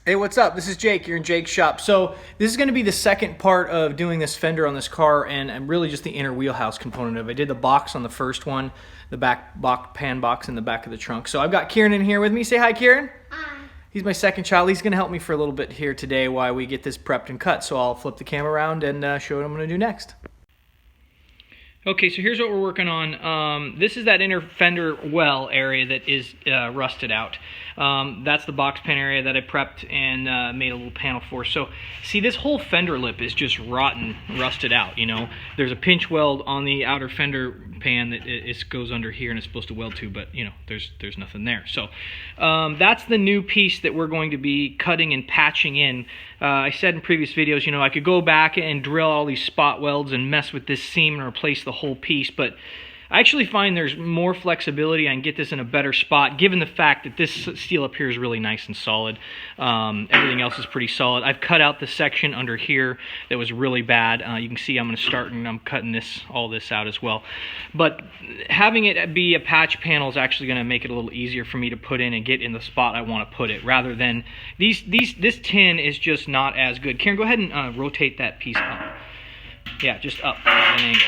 Hey, what's up? This is Jake. You're in Jake's shop. So this is going to be the second part of doing this fender on this car, and really just the inner wheelhouse component of it. I did the box on the first one, the back pan box in the back of the trunk. So I've got Kieran in here with me. Say hi, Kieran. Hi. He's my second child. He's going to help me for a little bit here today while we get this prepped and cut. So I'll flip the camera around and show what I'm going to do next. Okay, so here's what we're working on. This is that inner fender well area that is rusted out. That's the box pan area that I prepped and made a little panel for. So, see, this whole fender lip is just rotten, rusted out, you know. There's a pinch weld on the outer fender pan that it goes under here and it's supposed to weld to, but, you know, there's nothing there. So, that's the new piece that we're going to be cutting and patching in. I said in previous videos, you know, I could go back and drill all these spot welds and mess with this seam and replace the whole piece, but I actually find there's more flexibility. I can get this in a better spot given the fact that this steel up here is really nice and solid. Everything else is pretty solid. I've cut out the section under here that was really bad. You can see I'm going to start and I'm cutting all this out as well. But having it be a patch panel is actually going to make it a little easier for me to put in and get in the spot I want to put it, rather than this tin is just not as good. Karen, go ahead and rotate that piece up. Yeah, just up at an angle.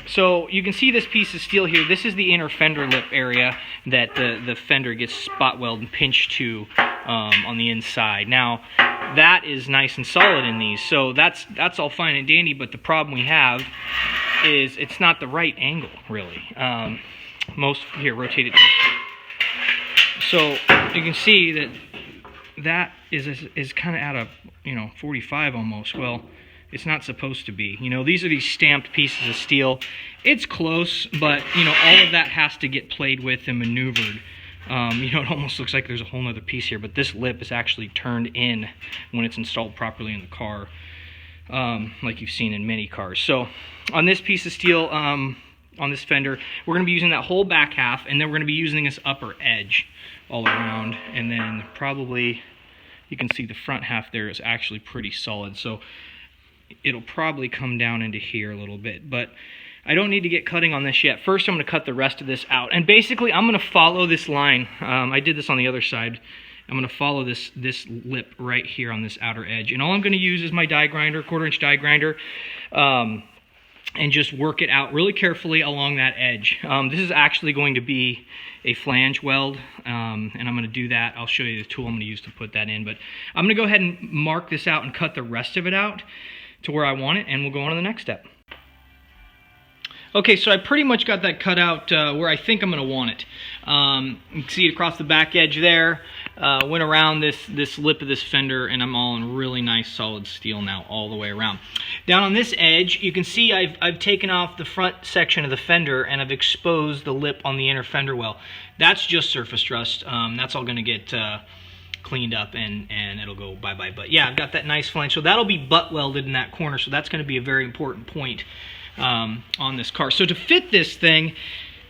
So you can see this piece of steel here. This is the inner fender lip area that the fender gets spot weld and pinched to on the inside. Now that is nice and solid in these, so that's all fine and dandy, but the problem we have is it's not the right angle, really. Here, rotate it. So you can see that is kind of at a, you know, 45 almost. Well, it's not supposed to be. You know, these are these stamped pieces of steel. It's close, but, you know, all of that has to get played with and maneuvered. You know, it almost looks like there's a whole other piece here, but this lip is actually turned in when it's installed properly in the car, like you've seen in many cars. So on this piece of steel, on this fender, we're going to be using that whole back half, and then we're going to be using this upper edge all around, and then probably you can see the front half there is actually pretty solid. So it'll probably come down into here a little bit, but I don't need to get cutting on this yet. First, I'm going to cut the rest of this out, and basically I'm going to follow this line. I did this on the other side. I'm going to follow this lip right here on this outer edge, and all I'm going to use is my die grinder, 1/4-inch die grinder, and just work it out really carefully along that edge. This is actually going to be a flange weld, and I'm going to do that. I'll show you the tool I'm going to use to put that in, but I'm going to go ahead and mark this out and cut the rest of it out to where I want it, and we'll go on to the next step. Okay, so I pretty much got that cut out where I think I'm going to want it. You can see it across the back edge there. Went around this lip of this fender, and I'm all in really nice solid steel now all the way around. Down on this edge, you can see I've taken off the front section of the fender, and I've exposed the lip on the inner fender well. That's just surface rust. That's all going to get cleaned up and it'll go bye-bye. But yeah, I've got that nice flange. So that'll be butt welded in that corner. So that's going to be a very important point on this car. So to fit this thing,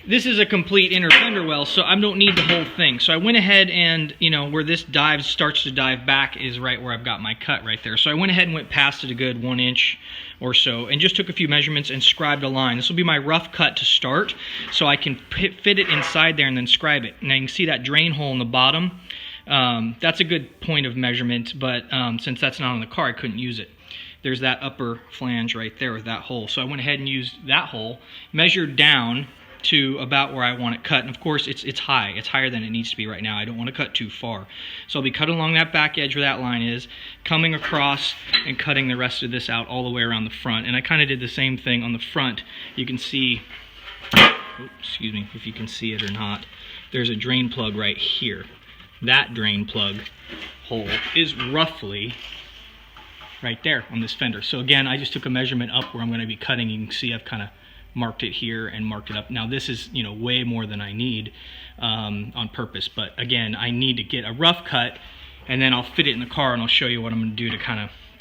this is a complete inner fender well, so I don't need the whole thing. So I went ahead and, you know, where this starts to dive back is right where I've got my cut right there. So I went ahead and went past it a good 1 inch or so and just took a few measurements and scribed a line. This will be my rough cut to start, so I can fit it inside there and then scribe it. Now you can see that drain hole in the bottom. That's a good point of measurement, but since that's not on the car, I couldn't use it. There's that upper flange right there with that hole. So I went ahead and used that hole, measured down to about where I want it cut. And of course, it's high. It's higher than it needs to be right now. I don't want to cut too far. So I'll be cutting along that back edge where that line is, coming across and cutting the rest of this out all the way around the front. And I kind of did the same thing on the front. You can see, oops, excuse me, if you can see it or not, there's a drain plug right here. That drain plug hole is roughly right there on this fender. So again, I just took a measurement up where I'm going to be cutting. You can see I've kind of marked it here and marked it up. Now this is, you know, way more than I need on purpose, but again, I need to get a rough cut, and then I'll fit it in the car and I'll show you what I'm going to do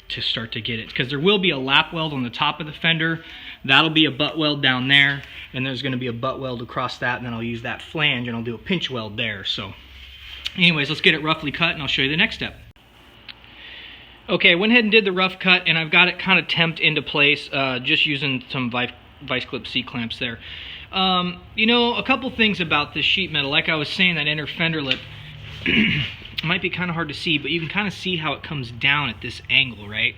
to start to get it, because there will be a lap weld on the top of the fender. That'll be a butt weld down there, and there's going to be a butt weld across that, and then I'll use that flange and I'll do a pinch weld there. So anyways, let's get it roughly cut and I'll show you the next step. Okay, I went ahead and did the rough cut, and I've got it kind of temped into place just using some vice clip C-clamps there. You know, a couple things about this sheet metal. Like I was saying, that inner fender lip, it might be kind of hard to see, but you can kind of see how it comes down at this angle, right?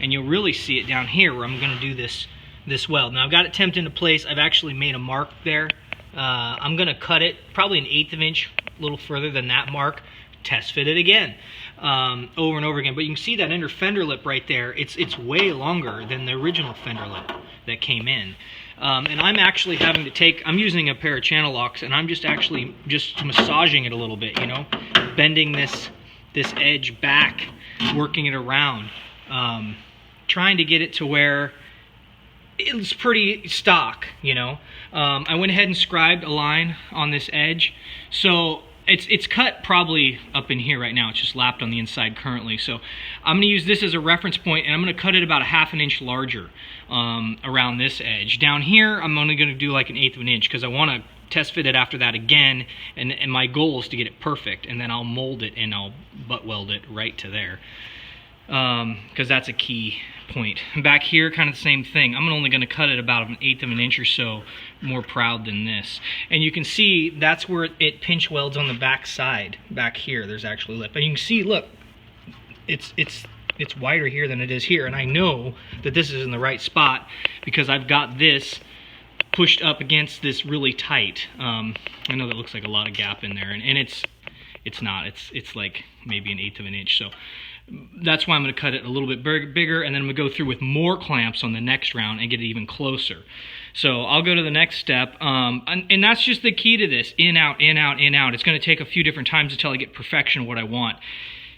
And you'll really see it down here where I'm going to do this weld. Now I've got it temped into place. I've actually made a mark there. I'm going to cut it probably 1/8 of an inch, a little further than that mark. Test fit it again, over and over again. But you can see that inner fender lip right there. It's way longer than the original fender lip that came in. And I'm actually having to take, I'm using a pair of channel locks, and I'm just massaging it a little bit, you know, bending this edge back, working it around, trying to get it to where it's pretty stock, you know. I went ahead and scribed a line on this edge, so it's cut probably up in here right now. It's just lapped on the inside currently. So I'm going to use this as a reference point, and I'm going to cut it about 1/2 an inch larger around this edge. Down here, I'm only going to do like 1/8 of an inch because I want to test fit it after that again, and my goal is to get it perfect, and then I'll mold it and I'll butt weld it right to there, because that's a key point. Back here, kind of the same thing. I'm only going to cut it about 1/8 of an inch or so more proud than this. And you can see that's where it pinch welds on the back side. Back here, there's actually lip. And you can see, look, it's wider here than it is here. And I know that this is in the right spot because I've got this pushed up against this really tight. I know that looks like a lot of gap in there, and it's not. It's like maybe 1/8 of an inch. So that's why I'm going to cut it a little bit bigger, and then I'm going to go through with more clamps on the next round and get it even closer. So I'll go to the next step, and that's just the key to this: in, out, in, out, in, out. It's going to take a few different times until I get perfection of what I want.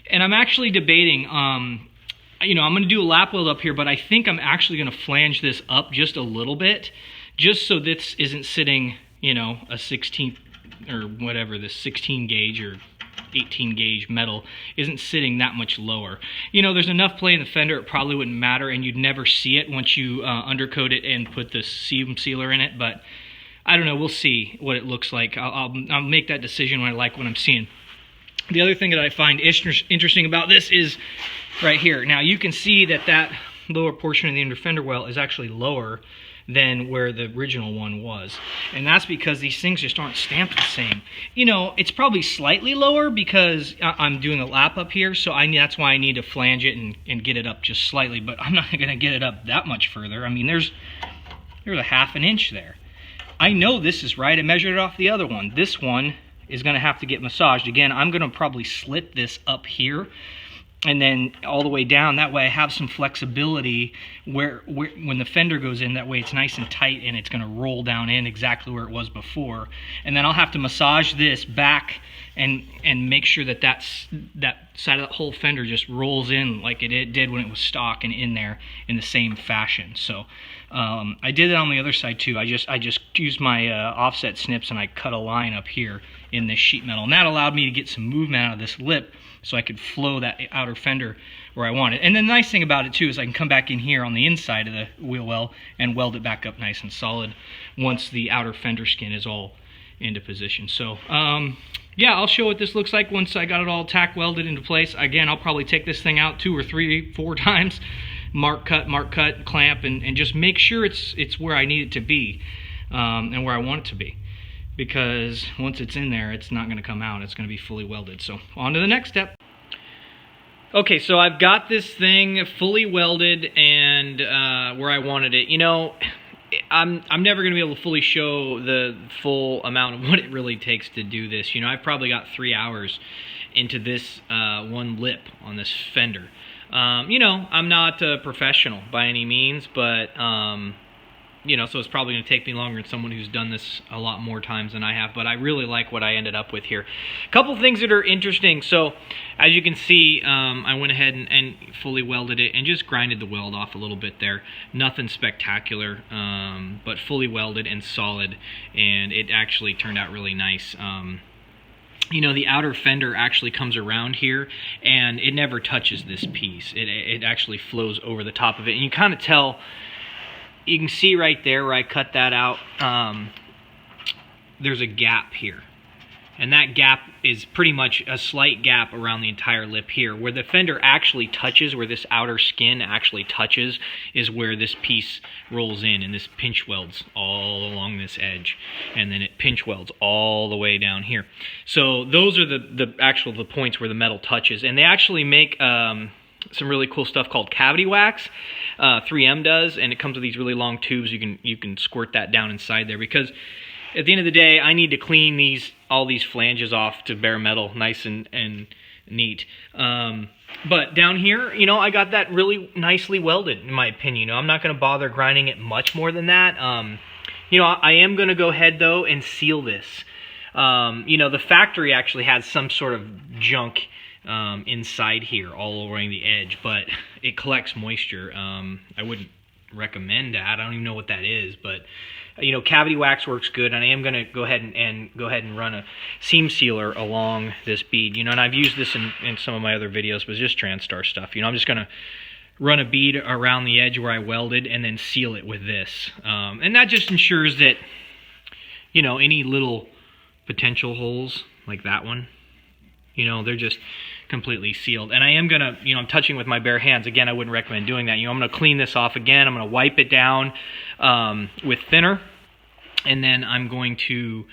And I'm actually debating, you know, I'm going to do a lap weld up here, but I think I'm actually going to flange this up just a little bit, just so this isn't sitting, you know, a 16th or whatever, this 16 gauge or 18 gauge metal isn't sitting that much lower. You know, there's enough play in the fender, it probably wouldn't matter, and you'd never see it once you undercoat it and put the seam sealer in it. But I don't know, we'll see what it looks like. I'll make that decision when I like what I'm seeing. The other thing that I find interesting about this is right here. Now you can see that lower portion of the inner fender well is actually lower than where the original one was, and that's because these things just aren't stamped the same. You know, it's probably slightly lower because I'm doing a lap up here, so that's why I need to flange it and get it up just slightly, but I'm not going to get it up that much further. I mean, there's 1/2 an inch there. I know this is right. I measured it off the other one. This one is going to have to get massaged. Again, I'm going to probably slit this up here and then all the way down. That way I have some flexibility where when the fender goes in, that way it's nice and tight and it's going to roll down in exactly where it was before. And then I'll have to massage this back and make sure that that side of the whole fender just rolls in like it did when it was stock and in there in the same fashion. So I did it on the other side too. I just used my offset snips and I cut a line up here in this sheet metal, and that allowed me to get some movement out of this lip so I could flow that outer fender where I want it. And the nice thing about it too is I can come back in here on the inside of the wheel well and weld it back up nice and solid once the outer fender skin is all into position. So yeah, I'll show what this looks like once I got it all tack welded into place. Again, I'll probably take this thing out 2 or 3, 4 times, mark cut, clamp, and just make sure it's where I need it to be, and where I want it to be. Because once it's in there, it's not going to come out. It's going to be fully welded. So on to the next step. Okay, so I've got this thing fully welded and where I wanted it. You know, I'm never going to be able to fully show the full amount of what it really takes to do this. You know, I've probably got 3 hours into this one lip on this fender. You know, I'm not a professional by any means, but you know, so it's probably going to take me longer than someone who's done this a lot more times than I have, but I really like what I ended up with here. A couple things that are interesting. So as you can see, I went ahead and fully welded it and just grinded the weld off a little bit there. Nothing spectacular, but fully welded and solid, and it actually turned out really nice. You know, the outer fender actually comes around here and it never touches this piece. It actually flows over the top of it, and you kind of tell. You can see right there where I cut that out, there's a gap here. And that gap is pretty much a slight gap around the entire lip here. Where the fender actually touches, where this outer skin actually touches, is where this piece rolls in, and this pinch welds all along this edge. And then it pinch welds all the way down here. So those are the points where the metal touches. And they actually make some really cool stuff called cavity wax. 3M does, and it comes with these really long tubes. You can squirt that down inside there, because at the end of the day, I need to clean all these flanges off to bare metal, nice and neat. But down here, you know, I got that really nicely welded, in my opinion. You know, I'm not going to bother grinding it much more than that. You know, I am going to go ahead, though, and seal this. You know, the factory actually has some sort of junk inside here, all over the edge, but it collects moisture. I wouldn't recommend that. I don't even know what that is, but you know, cavity wax works good, and I am going to go ahead and run a seam sealer along this bead. You know, and I've used this in some of my other videos, but it's just Transtar stuff. You know, I'm just going to run a bead around the edge where I welded and then seal it with this. And that just ensures that, you know, any little potential holes like that one, you know, they're just completely sealed. And I am going to, you know, I'm touching with my bare hands. Again, I wouldn't recommend doing that. You know, I'm going to clean this off again. I'm going to wipe it down with thinner. And then I'm going to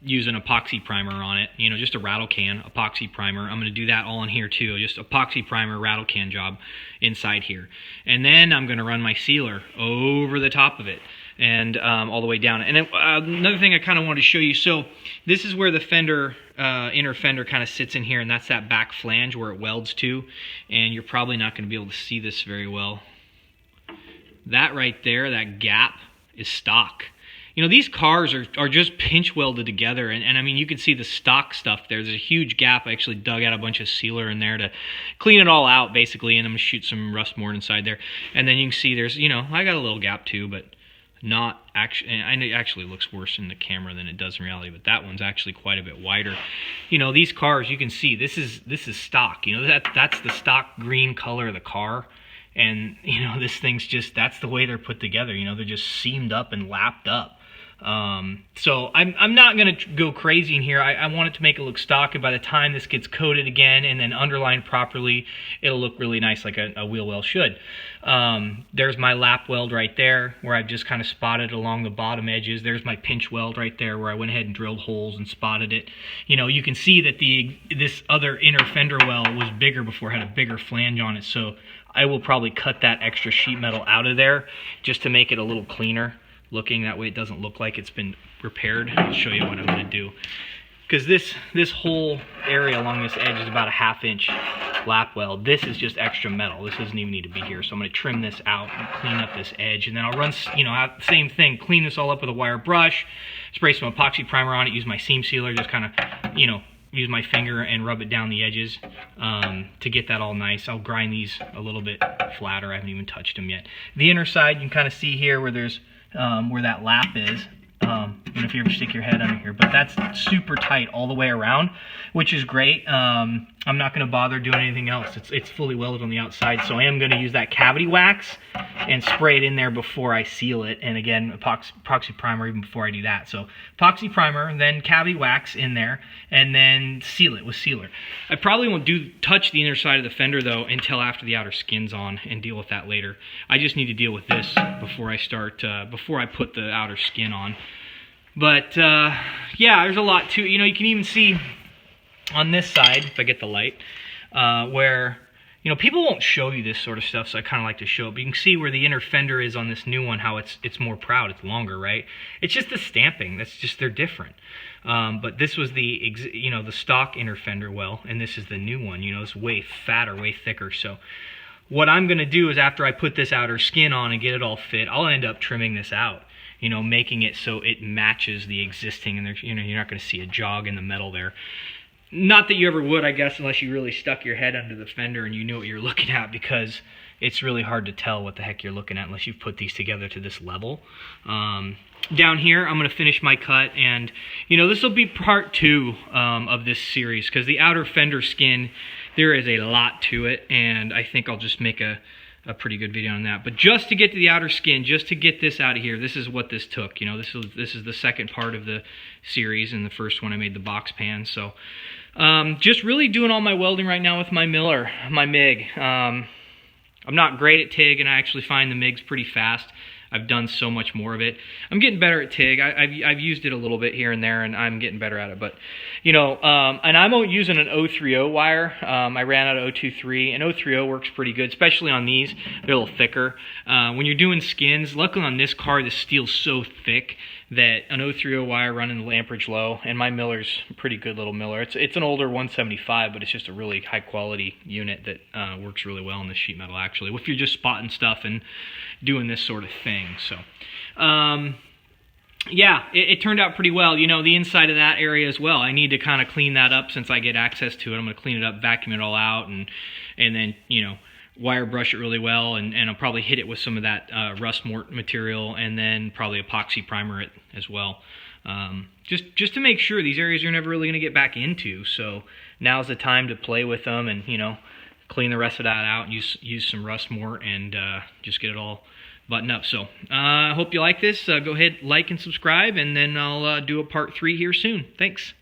use an epoxy primer on it. You know, just a rattle can epoxy primer. I'm going to do that all in here too. Just epoxy primer rattle can job inside here. And then I'm going to run my sealer over the top of it and all the way down. And then, another thing I kind of wanted to show you. So this is where the fender, inner fender kind of sits in here, and that's that back flange where it welds to. And you're probably not going to be able to see this very well. That right there, that gap, is stock. You know, these cars are just pinch welded together, and I mean, you can see the stock stuff there. There's a huge gap. I actually dug out a bunch of sealer in there to clean it all out, basically, and I'm going to shoot some rust mort inside there. And then you can see there's, you know, I got a little gap too, but not actually, and it actually looks worse in the camera than it does in reality, but that one's actually quite a bit wider. You know, these cars, you can see, this is stock. You know, that's the stock green color of the car. And, you know, this thing's just, that's the way they're put together. You know, they're just seamed up and lapped up. So I'm not going to go crazy in here. I want it to make it look stock, and by the time this gets coated again and then underlined properly, it'll look really nice, like a wheel well should. There's my lap weld right there, where I've just kind of spotted along the bottom edges. There's my pinch weld right there, where I went ahead and drilled holes and spotted it. You know, you can see that this other inner fender well was bigger before, had a bigger flange on it, so I will probably cut that extra sheet metal out of there just to make it a little cleaner looking. That way it doesn't look like it's been repaired. I'll show you what I'm going to do. Because this whole area along this edge is about a 1/2 inch lap weld. This is just extra metal. This doesn't even need to be here. So I'm going to trim this out and clean up this edge. And then I'll run, you know, same thing, clean this all up with a wire brush, spray some epoxy primer on it, use my seam sealer, just kind of, you know, use my finger and rub it down the edges to get that all nice. I'll grind these a little bit flatter. I haven't even touched them yet. The inner side, you can kind of see here where there's where that lap is. You know, if you ever stick your head under here, but that's super tight all the way around, which is great. I'm not going to bother doing anything else. It's fully welded on the outside, so I am going to use that cavity wax and spray it in there before I seal it. And again, epoxy primer even before I do that. So epoxy primer, then cavity wax in there, and then seal it with sealer. I probably won't touch the inner side of the fender though until after the outer skin's on, and deal with that later. I just need to deal with this before I start, before I put the outer skin on. But yeah, there's a lot to, you know, you can even see on this side, if I get the light, where, you know, people won't show you this sort of stuff, so I kind of like to show it. But you can see where the inner fender is on this new one, how it's more proud, it's longer, right? It's just the stamping, that's just, they're different. But this was the, you know, the stock inner fender well, and this is the new one. You know, it's way fatter, way thicker. So what I'm going to do is, after I put this outer skin on and get it all fit, I'll end up trimming this out. You know, making it so it matches the existing, and there's, you know, you're not going to see a jog in the metal there. Not that you ever would, I guess, unless you really stuck your head under the fender and you knew what you're looking at, because it's really hard to tell what the heck you're looking at unless you've put these together to this level. Down here, I'm going to finish my cut, and, you know, this will be part 2 of this series, because the outer fender skin, there is a lot to it, and I think I'll just make a a pretty good video on that. But just to get to the outer skin, just to get this out of here, this is what this took. You know, this is the second part of the series, and the first one I made the box pan. So just really doing all my welding right now with my Miller, my MIG. I'm not great at TIG, and I actually find the MIG's pretty fast. I've done so much more of it. I'm getting better at TIG. I've used it a little bit here and there, and I'm getting better at it. But, you know, and I'm using an 030 wire. I ran out of 023, and 030 works pretty good, especially on these. They're a little thicker. When you're doing skins, luckily on this car, the steel's so thick that an 030 wire running the amperage low, and my Miller's a pretty good little Miller. It's an older 175, but it's just a really high quality unit that works really well in this sheet metal, actually, if you're just spotting stuff and doing this sort of thing. So yeah, it turned out pretty well. You know, the inside of that area as well, I need to kind of clean that up since I get access to it. I'm going to clean it up, vacuum it all out, and then, you know, wire brush it really well, and I'll probably hit it with some of that rust mort material, and then probably epoxy primer it as well. Just to make sure these areas you're never really going to get back into. So now's the time to play with them, and, you know, clean the rest of that out and use some rust mort, and just get it all buttoned up. So I hope you like this. Go ahead, like and subscribe, and then I'll do a part 3 here soon. Thanks.